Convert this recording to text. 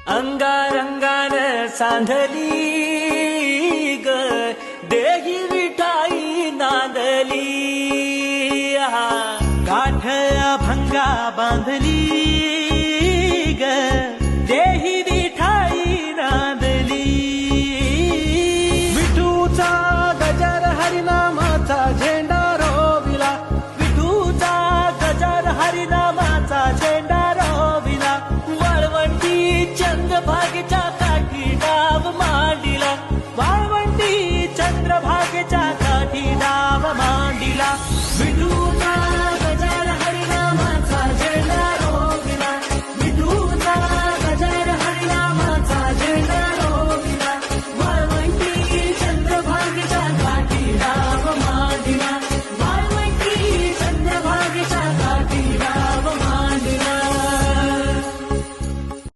अंगारंगान सांधली ग देही विठाई नांदली गाठया भंगा बांधली ग देही विठाई नांदली विठूचा गजर हरिनामाचा झेंडा रोविला विठूचा गजर हरिनामाचा झेंडा रोविला वाळवंटी चंद